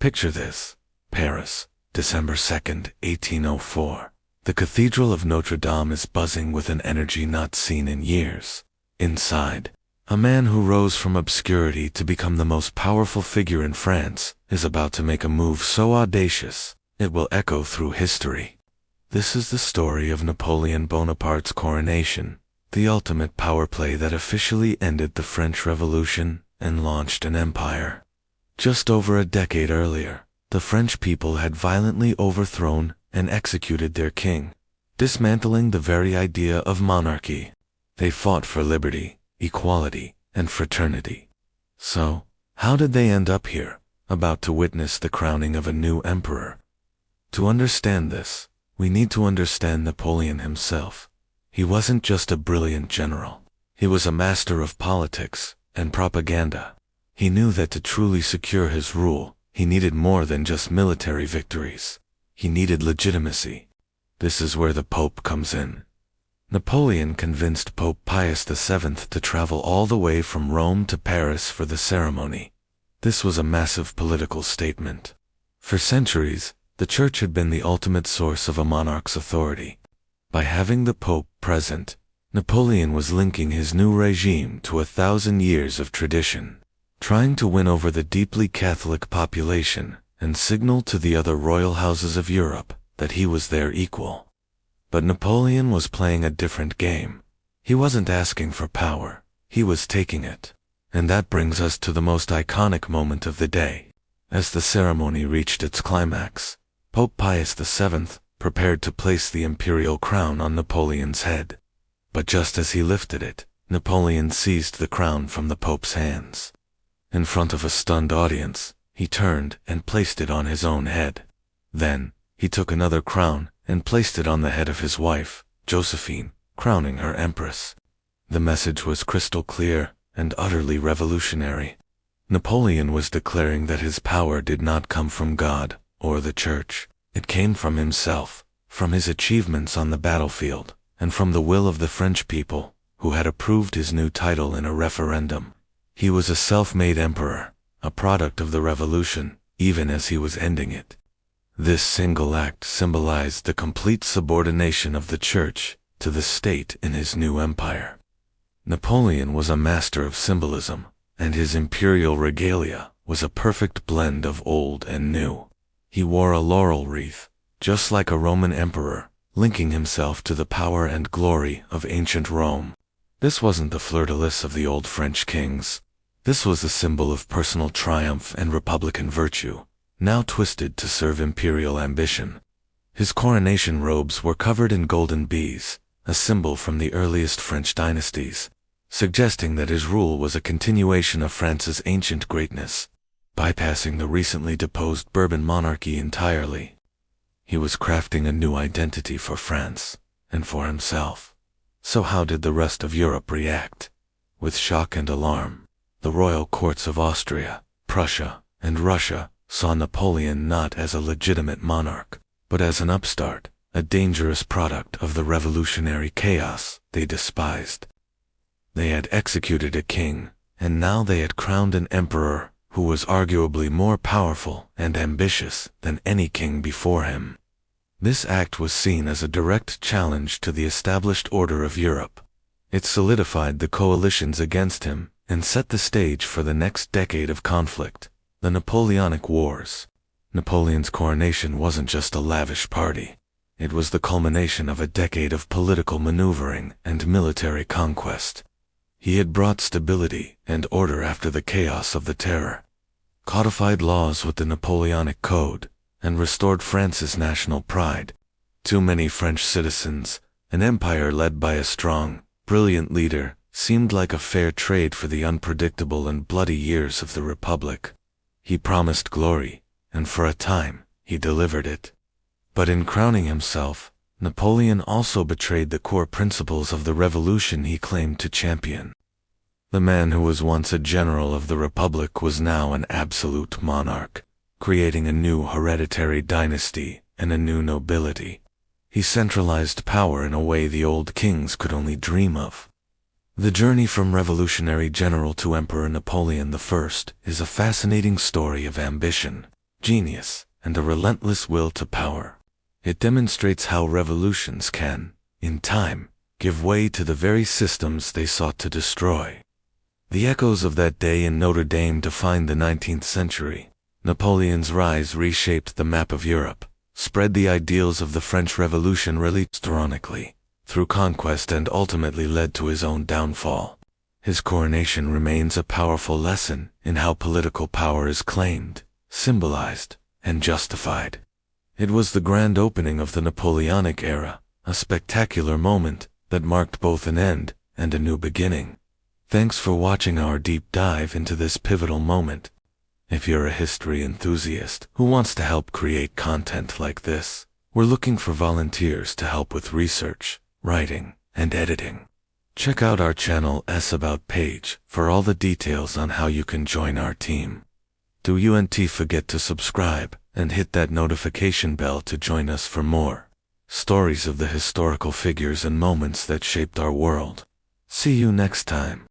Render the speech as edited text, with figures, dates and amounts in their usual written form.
Picture this. Paris, December 2nd, 1804. The Cathedral of Notre Dame is buzzing with an energy not seen in years. Inside, a man who rose from obscurity to become the most powerful figure in France is about to make a move so audacious, it will echo through history. This is the story of Napoleon Bonaparte's coronation, the ultimate power play that officially ended the French Revolution and launched an empire. Just over a decade earlier, the French people had violently overthrown and executed their king, dismantling the very idea of monarchy. They fought for liberty, equality, and fraternity. So, how did they end up here, about to witness the crowning of a new emperor? To understand this, we need to understand Napoleon himself. He wasn't just a brilliant general. He was a master of politics and propaganda. He knew that to truly secure his rule, he needed more than just military victories. He needed legitimacy. This is where the Pope comes in. Napoleon convinced Pope Pius VII to travel all the way from Rome to Paris for the ceremony. This was a massive political statement. For centuries, the Church had been the ultimate source of a monarch's authority. By having the Pope present, Napoleon was linking his new regime to 1,000 years of tradition, trying to win over the deeply Catholic population and signal to the other royal houses of Europe that he was their equal. But Napoleon was playing a different game. He wasn't asking for power, he was taking it. And that brings us to the most iconic moment of the day. As the ceremony reached its climax, Pope Pius VII prepared to place the imperial crown on Napoleon's head. But just as he lifted it, Napoleon seized the crown from the Pope's hands. In front of a stunned audience, he turned and placed it on his own head. Then, he took another crown and placed it on the head of his wife, Josephine, crowning her empress. The message was crystal clear and utterly revolutionary. Napoleon was declaring that his power did not come from God or the Church. It came from himself, from his achievements on the battlefield, and from the will of the French people, who had approved his new title in a referendum. He was a self-made emperor, a product of the revolution, even as he was ending it. This single act symbolized the complete subordination of the Church to the state in his new empire. Napoleon was a master of symbolism, and his imperial regalia was a perfect blend of old and new. He wore a laurel wreath, just like a Roman emperor, linking himself to the power and glory of ancient Rome. This wasn't the fleur-de-lis of the old French kings. This was a symbol of personal triumph and republican virtue, now twisted to serve imperial ambition. His coronation robes were covered in golden bees, a symbol from the earliest French dynasties, suggesting that his rule was a continuation of France's ancient greatness, bypassing the recently deposed Bourbon monarchy entirely. He was crafting a new identity for France, and for himself. So how did the rest of Europe react? With shock and alarm. The royal courts of Austria, Prussia, and Russia saw Napoleon not as a legitimate monarch, but as an upstart, a dangerous product of the revolutionary chaos they despised. They had executed a king, and now they had crowned an emperor who was arguably more powerful and ambitious than any king before him. This act was seen as a direct challenge to the established order of Europe. It solidified the coalitions against him and set the stage for the next decade of conflict, the Napoleonic Wars. Napoleon's coronation wasn't just a lavish party. It was the culmination of a decade of political maneuvering and military conquest. He had brought stability and order after the chaos of the Terror, codified laws with the Napoleonic Code, and restored France's national pride. Too many French citizens, an empire led by a strong, brilliant leader, seemed like a fair trade for the unpredictable and bloody years of the Republic. He promised glory, and for a time, he delivered it. But in crowning himself, Napoleon also betrayed the core principles of the revolution he claimed to champion. The man who was once a general of the Republic was now an absolute monarch, creating a new hereditary dynasty and a new nobility. He centralized power in a way the old kings could only dream of. The journey from revolutionary general to Emperor Napoleon I is a fascinating story of ambition, genius, and a relentless will to power. It demonstrates how revolutions can, in time, give way to the very systems they sought to destroy. The echoes of that day in Notre Dame defined the 19th century. Napoleon's rise reshaped the map of Europe, spread the ideals of the French Revolution ironically, through conquest, and ultimately led to his own downfall. His coronation remains a powerful lesson in how political power is claimed, symbolized, and justified. It was the grand opening of the Napoleonic era, a spectacular moment that marked both an end and a new beginning. Thanks for watching our deep dive into this pivotal moment. If you're a history enthusiast who wants to help create content like this, we're looking for volunteers to help with research, writing, and editing. Check out our channel's About page for all the details on how you can join our team. Don't forget to subscribe and hit that notification bell to join us for more stories of the historical figures and moments that shaped our world. See you next time.